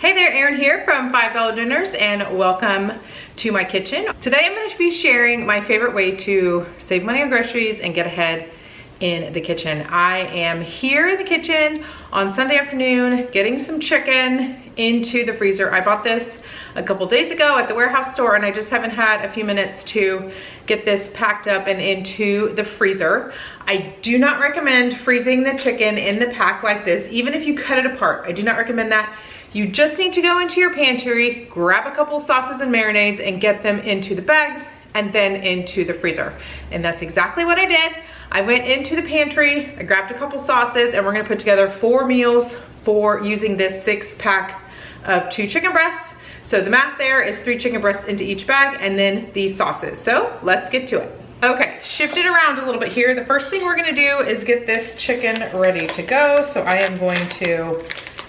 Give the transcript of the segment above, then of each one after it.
Hey there, Erin here from $5 Dinners, and welcome to my kitchen. Today I'm going to be sharing my favorite way to save money on groceries and get ahead in the kitchen. I am here in the kitchen on Sunday afternoon getting some chicken into the freezer. I bought this a couple days ago at the warehouse store, and I just haven't had a few minutes to get this packed up and into the freezer. I do not recommend freezing the chicken in the pack like this, even if you cut it apart. I do not recommend that. You just need to go into your pantry, grab a couple sauces and marinades and get them into the bags and then into the freezer. And that's exactly what I did. I went into the pantry, I grabbed a couple sauces, and we're gonna put together 4 meals for using this 6-pack of 2 chicken breasts. So the math there is 3 chicken breasts into each bag and then these sauces. So let's get to it. Okay, shift it around a little bit here. The first thing we're gonna do is get this chicken ready to go. So I am going to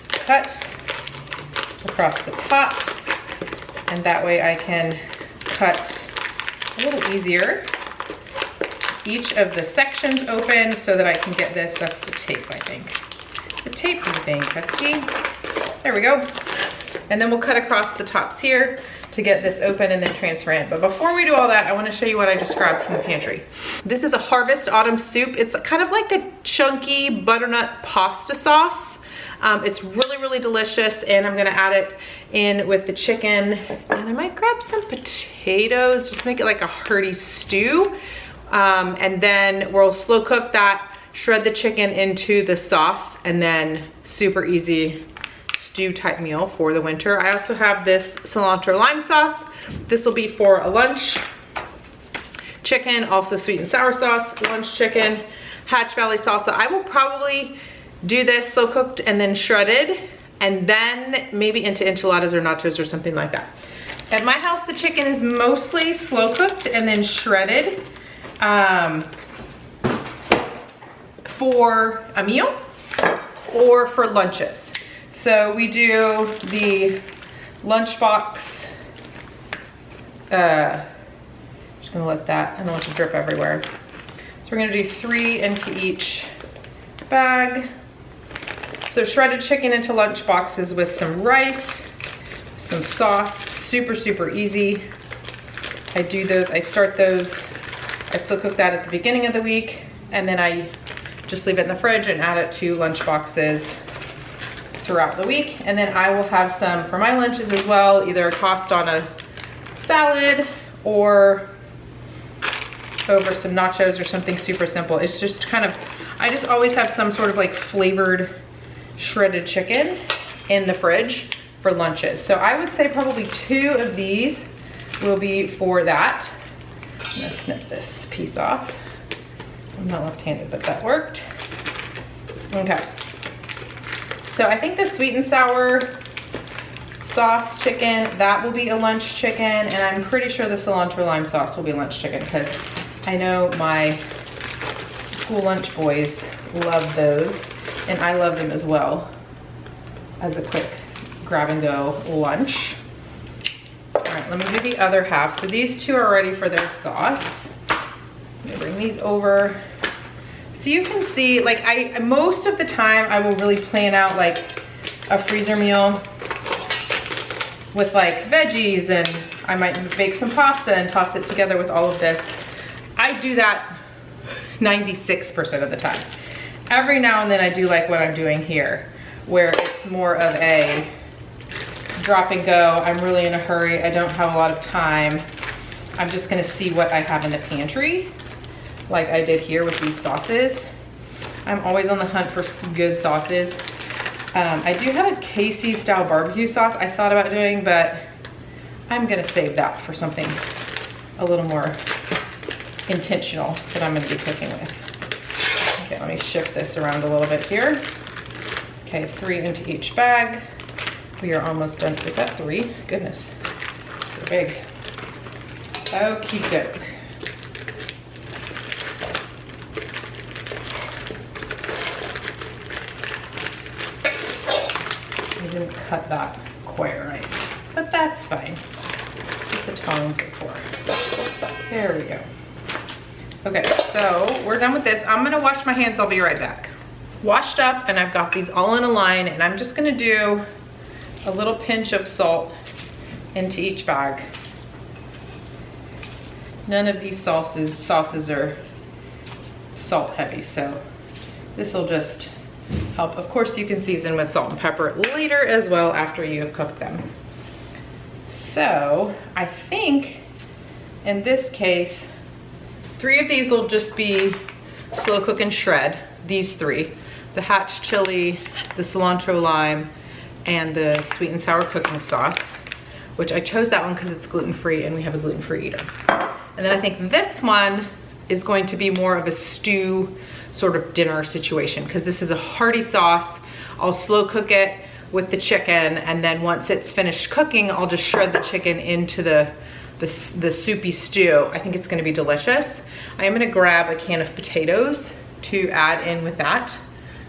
cut across the top, and that way I can cut a little easier each of the sections open so that I can get this. That's the tape, I think. The tape is being pesky. There we go. And then we'll cut across the tops here to get this open and then transfer in. But before we do all that, I want to show you what I just grabbed from the pantry. This is a Harvest Autumn Soup. It's kind of like a chunky butternut pasta sauce. It's really, really delicious, and I'm gonna add it in with the chicken. And I might grab some potatoes, just make it like a hearty stew. And then we'll slow cook that, shred the chicken into the sauce, and then super easy stew type meal for the winter. I also have this cilantro lime sauce. This will be for a lunch chicken, also sweet and sour sauce, lunch chicken, Hatch Valley salsa. I will probably do this slow cooked and then shredded, and then maybe into enchiladas or nachos or something like that. At my house, the chicken is mostly slow cooked and then shredded for a meal or for lunches. So we do the lunchbox, just gonna let that, I don't want it to drip everywhere. So we're gonna do 3 into each bag. So shredded chicken into lunch boxes with some rice, some sauce, super, super easy. I do those, I start those, I still cook that at the beginning of the week, and then I just leave it in the fridge and add it to lunch boxes throughout the week. And then I will have some for my lunches as well, either tossed on a salad or over some nachos or something super simple. It's just kind of, I just always have some sort of like flavored shredded chicken in the fridge for lunches. So I would say probably 2 of these will be for that. I'm gonna snip this piece off. I'm not left-handed, but that worked. Okay. So I think the sweet and sour sauce chicken, that will be a lunch chicken, and I'm pretty sure the cilantro lime sauce will be lunch chicken, because I know my school lunch boys love those, and I love them as well as a quick grab and go lunch. All right, let me do the other half. So these 2 are ready for their sauce. Let me bring these over. So you can see, like, most of the time I will really plan out like a freezer meal with like veggies, and I might make some pasta and toss it together with all of this. I do that 96% of the time. Every now and then I do like what I'm doing here, where it's more of a drop and go. I'm really in a hurry. I don't have a lot of time. I'm just gonna see what I have in the pantry, like I did here with these sauces. I'm always on the hunt for good sauces. I do have a KC style barbecue sauce I thought about doing, but I'm gonna save that for something a little more intentional that I'm gonna be cooking with. Okay, let me shift this around a little bit here. Okay, 3 into each bag. We are almost done. Is that 3? Goodness, they're big. Okie doke. I didn't cut that quite right, but that's fine. That's what the tongs are for. There we go. Okay, so we're done with this. I'm gonna wash my hands, I'll be right back. Washed up, and I've got these all in a line, and I'm just gonna do a little pinch of salt into each bag. None of these sauces are salt heavy, so this will just help. Of course, you can season with salt and pepper later as well after you have cooked them. So I think in this case, 3 of these will just be slow cook and shred. These 3, the hatch chili, the cilantro lime, and the sweet and sour cooking sauce, which I chose that one because it's gluten-free and we have a gluten-free eater. And then I think this one is going to be more of a stew sort of dinner situation because this is a hearty sauce. I'll slow cook it with the chicken, and then once it's finished cooking, I'll just shred the chicken into the soupy stew. I think it's gonna be delicious. I am gonna grab a can of potatoes to add in with that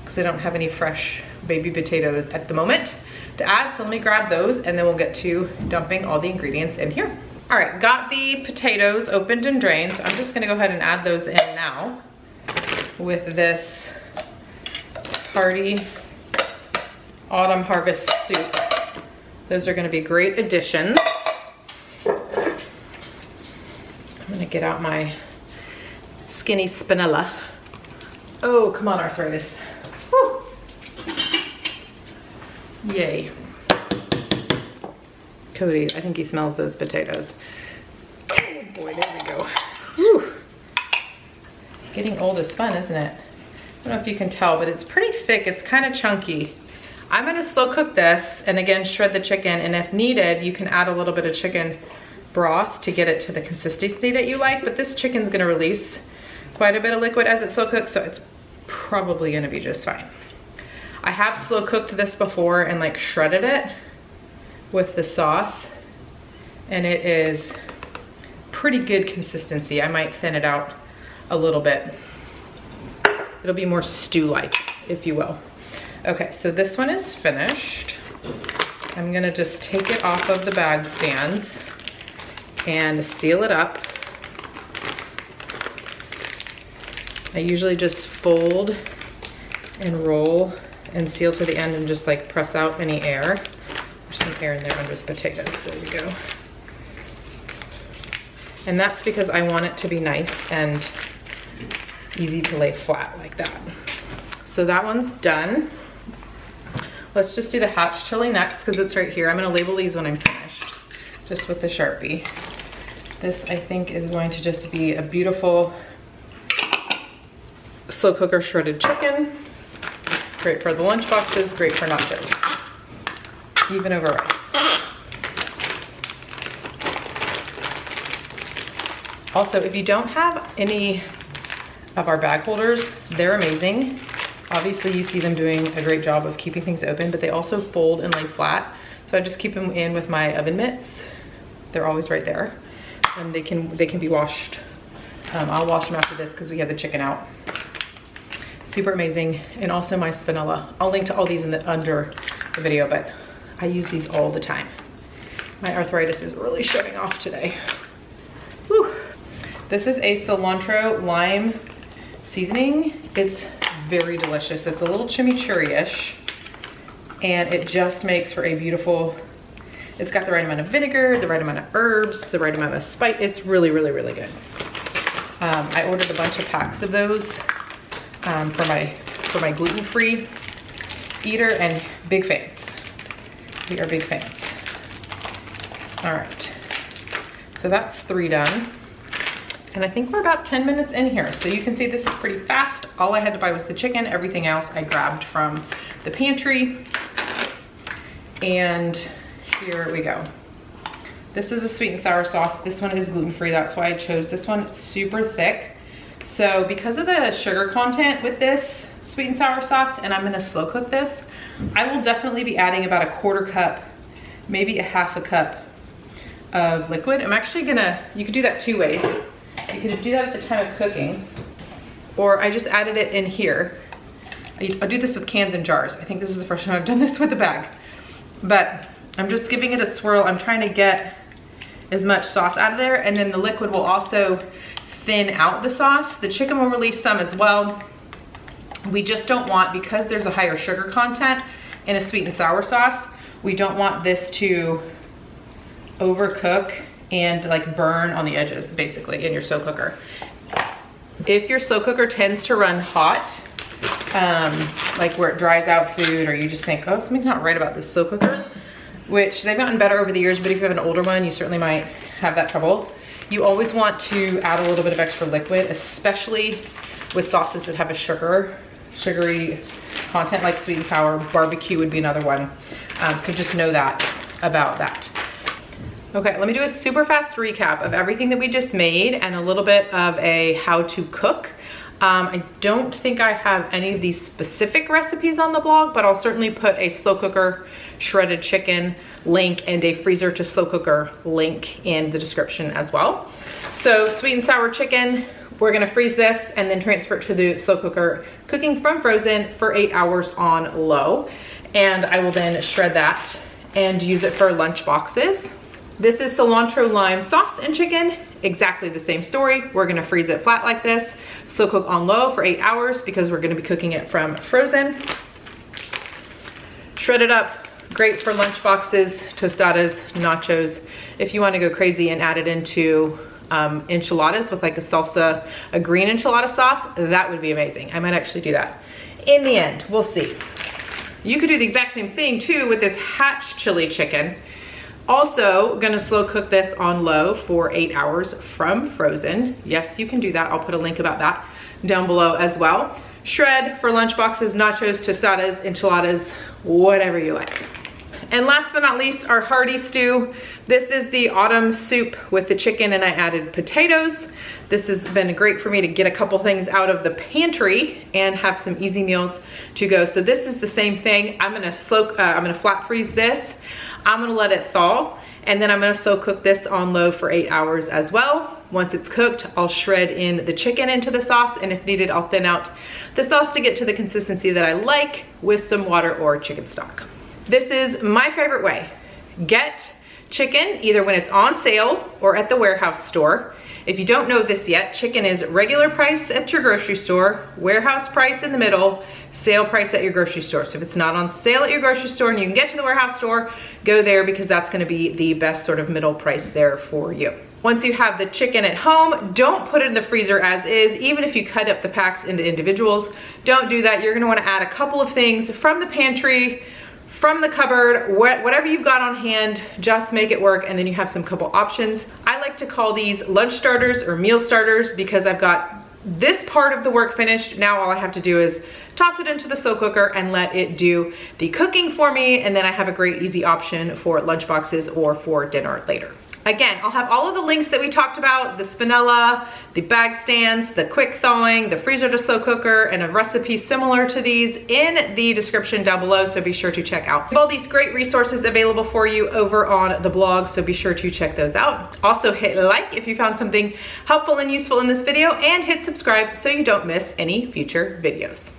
because I don't have any fresh baby potatoes at the moment to add. So let me grab those and then we'll get to dumping all the ingredients in here. All right, got the potatoes opened and drained. So I'm just gonna go ahead and add those in now with this hearty autumn harvest soup. Those are gonna be great additions. I'm gonna get out my skinny spinella. Oh, come on, arthritis. Woo. Yay. Cody, I think he smells those potatoes. Oh boy, there we go. Whew. Getting old is fun, isn't it? I don't know if you can tell, but it's pretty thick. It's kind of chunky. I'm gonna slow cook this and again, shred the chicken. And if needed, you can add a little bit of chicken broth to get it to the consistency that you like. But this chicken's gonna release quite a bit of liquid as it slow cooks, so it's probably gonna be just fine. I have slow cooked this before and like shredded it with the sauce, and it is pretty good consistency. I might thin it out a little bit. It'll be more stew-like, if you will. Okay, so this one is finished. I'm gonna just take it off of the bag stands and seal it up. I usually just fold and roll and seal to the end and just like press out any air. There's some air in there under the potatoes, there we go. And that's because I want it to be nice and easy to lay flat like that. So that one's done. Let's just do the hatch chili next because it's right here. I'm gonna label these when I'm finished, just with the Sharpie. This I think is going to just be a beautiful slow cooker shredded chicken. Great for the lunch boxes, great for nachos, even over rice. Also, if you don't have any of our bag holders, they're amazing. Obviously you see them doing a great job of keeping things open, but they also fold and lay flat. So I just keep them in with my oven mitts. They're always right there. And they can be washed. I'll wash them after this because we have the chicken out. Super amazing. And also my spinella. I'll link to all these under the video, but I use these all the time. My arthritis is really showing off today. Whew. This is a cilantro lime seasoning. It's very delicious. It's a little chimichurri-ish, and it just makes for a beautiful, it's got the right amount of vinegar, the right amount of herbs, the right amount of spice. It's really, really, really good. I ordered a bunch of packs of those for my gluten-free eater, and big fans. We are big fans. All right, so that's 3 done. And I think we're about 10 minutes in here. So you can see this is pretty fast. All I had to buy was the chicken. Everything else I grabbed from the pantry. And here we go. This is a sweet and sour sauce. This one is gluten-free. That's why I chose this one. It's super thick. So because of the sugar content with this sweet and sour sauce, and I'm gonna slow cook this, I will definitely be adding about a 1/4 cup, maybe a 1/2 cup of liquid. I'm actually gonna, you could do that 2 ways. You could do that at the time of cooking, or I just added it in here. I'll do this with cans and jars. I think this is the first time I've done this with a bag. But I'm just giving it a swirl. I'm trying to get as much sauce out of there, and then the liquid will also thin out the sauce. The chicken will release some as well. We just don't want, because there's a higher sugar content in a sweet and sour sauce, We don't want this to overcook and like burn on the edges, basically, in your slow cooker. If your slow cooker tends to run hot, like where it dries out food, or you just think, oh, something's not right about this slow cooker, which they've gotten better over the years, but if you have an older one, you certainly might have that trouble. You always want to add a little bit of extra liquid, especially with sauces that have a sugary content, like sweet and sour. Barbecue would be another one. So just know that about that. Okay, let me do a super fast recap of everything that we just made and a little bit of a how to cook. I don't think I have any of these specific recipes on the blog, but I'll certainly put a slow cooker shredded chicken link and a freezer to slow cooker link in the description as well. So sweet and sour chicken, we're gonna freeze this and then transfer it to the slow cooker, cooking from frozen for 8 hours on low. And I will then shred that and use it for lunch boxes. This is cilantro lime sauce and chicken, exactly the same story. We're gonna freeze it flat like this, slow cook on low for 8 hours because we're gonna be cooking it from frozen. Shred it up, great for lunch boxes, tostadas, nachos. If you wanna go crazy and add it into enchiladas with like a salsa, a green enchilada sauce, that would be amazing. I might actually do that. In the end, we'll see. You could do the exact same thing too with this hatch chili chicken. Also gonna slow cook this on low for 8 hours from frozen. Yes, you can do that. I'll put a link about that down below as well. Shred for lunch boxes, nachos, tostadas, enchiladas, whatever you like. And last but not least, our hearty stew. This is the autumn soup with the chicken, and I added potatoes. This has been great for me to get a couple things out of the pantry and have some easy meals to go. So this is the same thing. I'm gonna flat freeze this. I'm gonna let it thaw, and then I'm gonna slow cook this on low for 8 hours as well. Once it's cooked, I'll shred in the chicken into the sauce, and if needed, I'll thin out the sauce to get to the consistency that I like with some water or chicken stock. This is my favorite way. Get chicken either when it's on sale or at the warehouse store. If you don't know this yet, chicken is regular price at your grocery store, warehouse price in the middle, sale price at your grocery store. So if it's not on sale at your grocery store and you can get to the warehouse store, go there because that's gonna be the best sort of middle price there for you. Once you have the chicken at home, don't put it in the freezer as is, even if you cut up the packs into individuals. Don't do that. You're gonna wanna add a couple of things from the pantry, from the cupboard, whatever you've got on hand, just make it work, and then you have some couple options. I like to call these lunch starters or meal starters because I've got this part of the work finished. Now all I have to do is toss it into the slow cooker and let it do the cooking for me, and then I have a great easy option for lunch boxes or for dinner later. Again, I'll have all of the links that we talked about, the spinella, the bag stands, the quick thawing, the freezer to slow cooker, and a recipe similar to these in the description down below, so be sure to check out. We have all these great resources available for you over on the blog, so be sure to check those out. Also hit like if you found something helpful and useful in this video, and hit subscribe so you don't miss any future videos.